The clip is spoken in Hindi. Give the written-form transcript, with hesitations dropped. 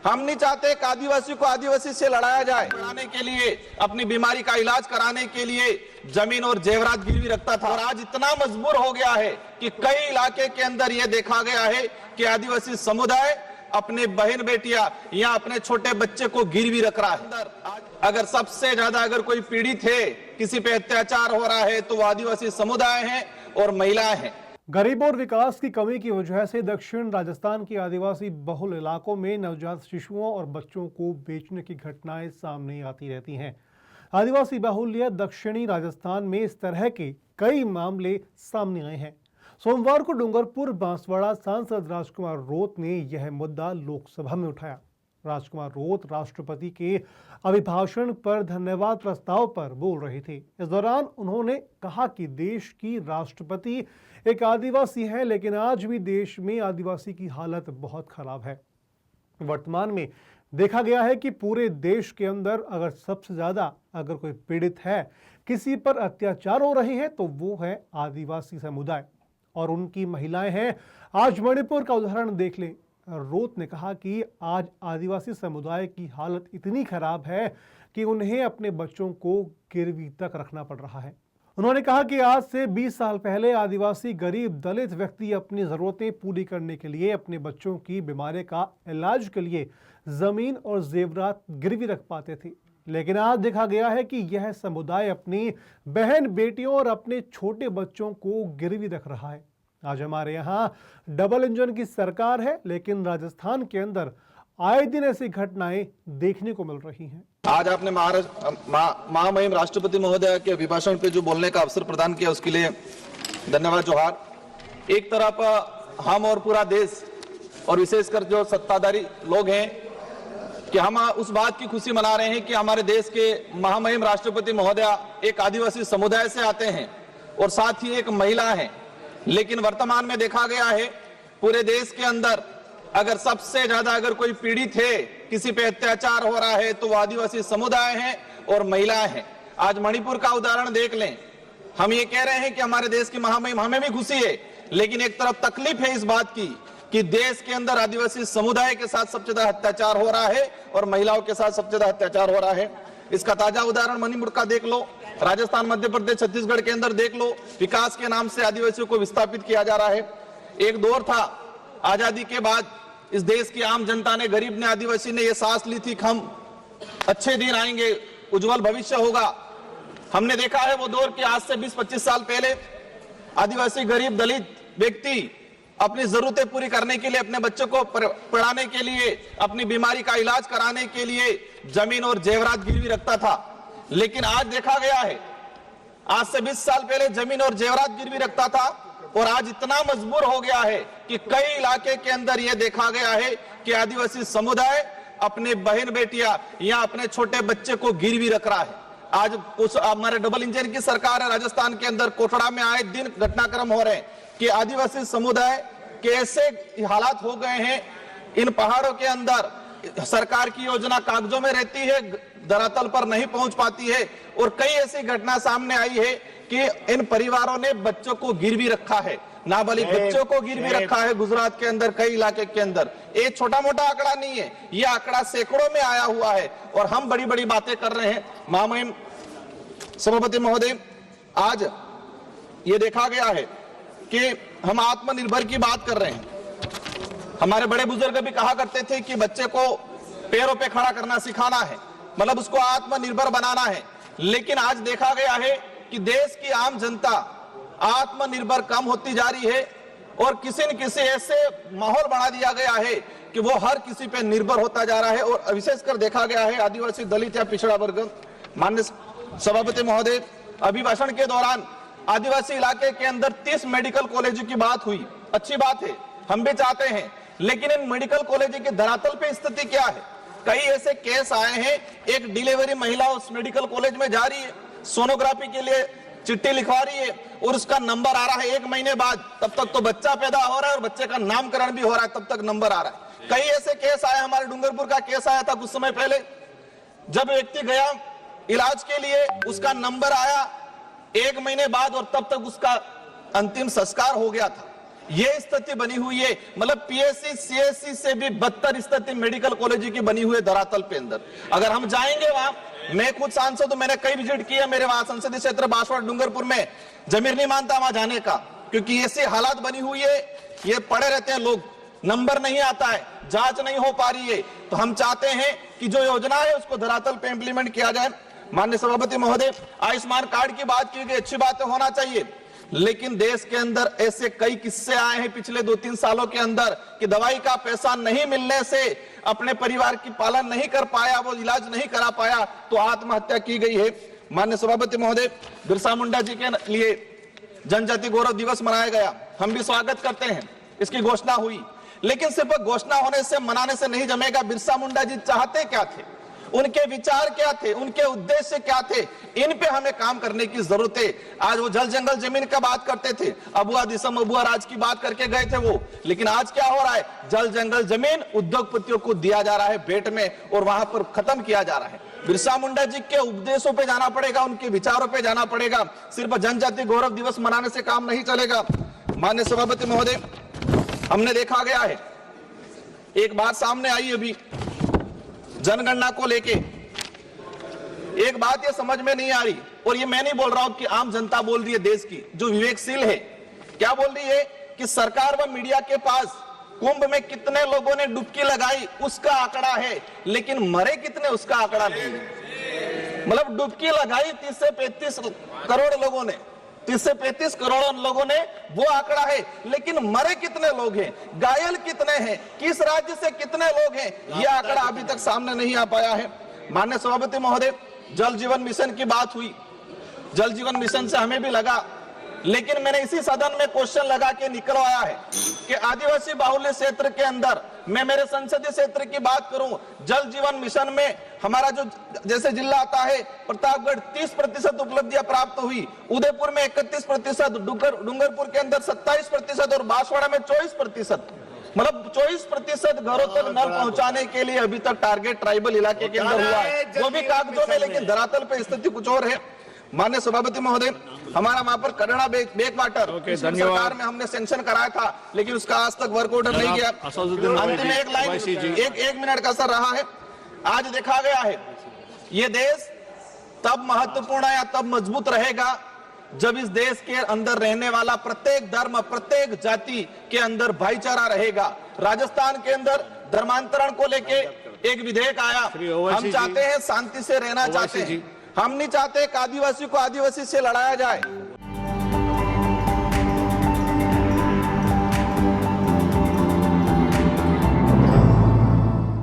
हम नहीं चाहते कि आदिवासी को आदिवासी से लड़ाया जाए। लड़ाने के लिए, अपनी बीमारी का इलाज कराने के लिए जमीन और जेवरात गिरवी रखता था और आज इतना मजबूर हो गया है कि कई इलाके के अंदर यह देखा गया है कि आदिवासी समुदाय अपने बहन बेटियां या अपने छोटे बच्चे को गिरवी रख रहा है। अगर सबसे ज्यादा अगर कोई पीड़ित है, किसी पे अत्याचार हो रहा है, तो वो आदिवासी समुदाय है और महिलाएं हैं। गरीब और विकास की कमी की वजह से दक्षिण राजस्थान के आदिवासी बहुल इलाकों में नवजात शिशुओं और बच्चों को बेचने की घटनाएं सामने आती रहती हैं। आदिवासी बाहुल्य दक्षिणी राजस्थान में इस तरह के कई मामले सामने आए हैं। सोमवार को डूंगरपुर बांसवाड़ा सांसद राजकुमार रोत ने यह मुद्दा लोकसभा में उठाया। राजकुमार रोत राष्ट्रपति के अभिभाषण पर धन्यवाद प्रस्ताव पर बोल रहे थे। इस दौरान उन्होंने कहा कि देश की राष्ट्रपति एक आदिवासी है, लेकिन आज भी देश में आदिवासी की हालत बहुत खराब है। वर्तमान में देखा गया है कि पूरे देश के अंदर अगर सबसे ज्यादा अगर कोई पीड़ित है, किसी पर अत्याचार हो रहे हैं, तो वो है आदिवासी समुदाय और उनकी महिलाएं हैं। आज मणिपुर का उदाहरण देख लें। रोत ने कहा कि आज आदिवासी समुदाय की हालत इतनी खराब है कि उन्हें अपने बच्चों को गिरवी तक रखना पड़ रहा है। उन्होंने कहा कि आज से 20 साल पहले आदिवासी गरीब दलित व्यक्ति अपनी जरूरतें पूरी करने के लिए अपने बच्चों की बीमारी का इलाज के लिए जमीन और जेवरात गिरवी रख पाते थे, लेकिन आज देखा गया है कि यह समुदाय अपनी बहन बेटियों और अपने छोटे बच्चों को गिरवी रख रहा है। आज हमारे यहाँ डबल इंजन की सरकार है, लेकिन राजस्थान के अंदर आए दिन ऐसी घटनाएं देखने को मिल रही हैं। आज आपने महामहिम राष्ट्रपति महोदय के अभिभाषण पे जो बोलने का अवसर प्रदान किया, उसके लिए धन्यवाद, जोहार। एक तरफ हम और पूरा देश और विशेषकर जो सत्ताधारी लोग हैं कि हम उस बात की खुशी मना रहे हैं कि हमारे देश के महामहिम राष्ट्रपति महोदय एक आदिवासी समुदाय से आते हैं और साथ ही एक महिला है। लेकिन वर्तमान में देखा गया है पूरे देश के अंदर अगर सबसे ज्यादा अगर कोई पीड़ित है, किसी पे अत्याचार हो रहा है, तो वो आदिवासी समुदाय है और महिलाएं हैं। आज मणिपुर का उदाहरण देख लें। हम ये कह रहे हैं कि हमारे देश की महामहिम, हमें भी खुशी है, लेकिन एक तरफ तकलीफ है इस बात की कि देश के अंदर आदिवासी समुदाय के साथ सबसे ज्यादा अत्याचार हो रहा है और महिलाओं के साथ सबसे ज्यादा अत्याचार हो रहा है। इसका ताजा उदाहरण मणिपुर का देख लो, राजस्थान, मध्य प्रदेश, छत्तीसगढ़ के अंदर देख लो। विकास के नाम से आदिवासियों को विस्थापित किया जा रहा है। एक दौर था आजादी के बाद, इस देश की आम जनता ने, गरीब ने, आदिवासी ने ये सांस ली थी कि हम अच्छे दिन आएंगे, उज्जवल भविष्य होगा। हमने देखा है वो दौर कि आज से 20-25 साल पहले आदिवासी गरीब दलित व्यक्ति अपनी जरूरतें पूरी करने के लिए, अपने बच्चों को पढ़ाने के लिए, अपनी बीमारी का इलाज कराने के लिए जमीन और जेवरात गिरवी रखता था। लेकिन आज देखा गया है, आज से 20 साल पहले जमीन और जेवरात गिरवी रखता था और आज इतना मजबूर हो गया है कि कई इलाके के अंदर यह देखा गया है कि आदिवासी समुदाय अपने बहन बेटियां या अपने छोटे बच्चे को गिरवी रख रहा है। आज उस हमारे डबल इंजन की सरकार है, राजस्थान के अंदर कोटड़ा में आए दिन घटनाक्रम हो रहे हैं कि आदिवासी समुदाय के ऐसे हालात हो गए हैं, इन पहाड़ों के अंदर सरकार की योजना कागजों में रहती है, धरातल पर नहीं पहुंच पाती है। और कई ऐसी घटना सामने आई है कि इन परिवारों ने बच्चों को गिरवी रखा है, नाबालिग बच्चों को गिरवी रखा है। गुजरात के अंदर कई इलाके के अंदर ये छोटा मोटा आंकड़ा नहीं है, ये आंकड़ा सैकड़ों में आया हुआ है और हम बड़ी बड़ी बातें कर रहे हैं। महामहिम सभापति महोदय, आज ये देखा गया है कि हम आत्मनिर्भर की बात कर रहे हैं। हमारे बड़े बुजुर्ग भी कहा करते थे कि बच्चे को पैरों पे खड़ा करना सिखाना है, मतलब उसको आत्मनिर्भर बनाना है। लेकिन आज देखा गया है कि देश की आम जनता आत्मनिर्भर कम होती जा रही है और किसी न किसी ऐसे माहौल बना दिया गया है कि वो हर किसी पे निर्भर होता जा रहा है। और विशेषकर देखा गया है आदिवासी, दलित या पिछड़ा वर्ग। माननीय सभापति महोदय, अभिभाषण के दौरान आदिवासी इलाके के अंदर 30 मेडिकल कॉलेजों की बात हुई, अच्छी बात है, हम भी चाहते हैं। लेकिन इन मेडिकल कॉलेजों के धरातल पे स्थिति क्या है? कई ऐसे केस आए हैं, एक डिलीवरी महिला उस मेडिकल कॉलेज में जा रही है, सोनोग्राफी के लिए चिट्ठी लिखवा रही है और उसका नंबर आ रहा है 1 महीने बाद, तब तक तो बच्चा पैदा हो रहा है और बच्चे का नामकरण भी हो रहा है, तब तक नंबर आ रहा है। कई ऐसे केस आए, हमारे डूंगरपुर का केस आया था कुछ समय पहले, जब व्यक्ति गया इलाज के लिए, उसका नंबर आया 1 महीने बाद और तब तक उसका अंतिम संस्कार हो गया था। ये स्थिति बनी हुई है। मतलब पीएससी सीएससी से भी बदतर स्थिति मेडिकल कॉलेज की बनी हुई है धरातल पे अंदर। अगर हम जाएंगे वहां, मैं खुद सांसद हूं, मैंने कई विजिट किया, मेरे वहां संसदीय क्षेत्र बांसवाड़ा डूंगरपुर में जमीर नहीं मानता वहां जाने का, क्योंकि ऐसी हालात बनी हुई है। ये पड़े रहते हैं लोग, नंबर नहीं आता है, जांच नहीं हो पा रही है। तो हम चाहते हैं कि जो योजना है उसको धरातल पे इंप्लीमेंट किया जाए। माननीय सभापति महोदय, आयुष्मान कार्ड की बात की गई, अच्छी बात है, होना चाहिए, लेकिन देश के अंदर ऐसे कई किस्से आए हैं पिछले 2-3 सालों के अंदर कि दवाई का पैसा नहीं मिलने से अपने परिवार की पालन नहीं कर पाया, वो इलाज नहीं करा पाया, तो आत्महत्या की गई है। माननीय सभापति महोदय, बिरसा मुंडा जी के लिए जनजाति गौरव दिवस मनाया गया, हम भी स्वागत करते हैं, इसकी घोषणा हुई, लेकिन सिर्फ घोषणा होने से, मनाने से नहीं जमेगा। बिरसा मुंडा जी चाहते क्या थे, उनके विचार क्या थे, उनके उद्देश्य क्या थे, इन पे हमें काम करने की जरूरत है। आज वो जल जंगल जमीन का बात करते थे, अबुआ दिसम अबुआ राज की बात करके गए थे वो, लेकिन आज क्या हो रहा है, जल जंगल जमीन उद्योगपतियों को दिया जा रहा है भेंट में, और वहां पर खत्म किया जा रहा है। बिरसा मुंडा जी के उपदेशों पे जाना पड़ेगा, उनके विचारों पे जाना पड़ेगा, सिर्फ जनजाति गौरव दिवस मनाने से काम नहीं चलेगा। माननीय सभापति महोदय, हमने देखा गया है, एक बात सामने आई अभी जनगणना को लेके, एक बात ये समझ में नहीं आ रही, और ये मैं नहीं बोल रहा हूं कि आम जनता बोल रही है, देश की जो विवेकशील है, क्या बोल रही है कि सरकार व मीडिया के पास कुंभ में कितने लोगों ने डुबकी लगाई उसका आंकड़ा है, लेकिन मरे कितने उसका आंकड़ा नहीं है। मतलब डुबकी लगाई 30 से 35 करोड़ लोगों ने, 30 से 35 करोड़ लोगों ने, वो आंकड़ा है, लेकिन मरे कितने लोग हैं, घायल कितने हैं, किस राज्य से कितने लोग हैं, ये आंकड़ा अभी तक सामने नहीं आ पाया है। माननीय सभापति महोदय, जल जीवन मिशन की बात हुई, जल जीवन मिशन से हमें भी लगा, लेकिन मैंने इसी सदन में क्वेश्चन लगा के निकलवाया है कि आदिवासी बाहुल्य क्षेत्र के अंदर, मैं मेरे संसदीय क्षेत्र की बात करूं, जल जीवन मिशन में हमारा जो जैसे जिला आता है प्रतापगढ़ 30% उपलब्धियां प्राप्त हुई, उदयपुर में 31%, डूंगरपुर के अंदर 27% और बांसवाड़ा में 24%। मतलब 24% घरों तक नल पहुंचाने के लिए अभी तक टारगेट ट्राइबल इलाके के अंदर हुआ है, वो भी कागजों में, लेकिन धरातल पे स्थिति कुछ और है। माननीय सभापति महोदय, हमारा वहां पर कड़ड़ा बैक वाटर सरकार में हमने सेंक्शन कराया था, लेकिन उसका आज तक वर्क ऑर्डर नहीं गया। अंतिम एक लाइन, एक मिनट का सर रहा है। आज देखा गया है, ये देश तब महत्वपूर्ण या तब मजबूत रहेगा जब इस देश के अंदर रहने वाला प्रत्येक धर्म, प्रत्येक जाति के अंदर भाईचारा रहेगा। राजस्थान के अंदर धर्मांतरण को लेके एक विधेयक आया, हम चाहते हैं शांति से रहना चाहते हैं, हम नहीं चाहते कि आदिवासी को आदिवासी से लड़ाया जाए।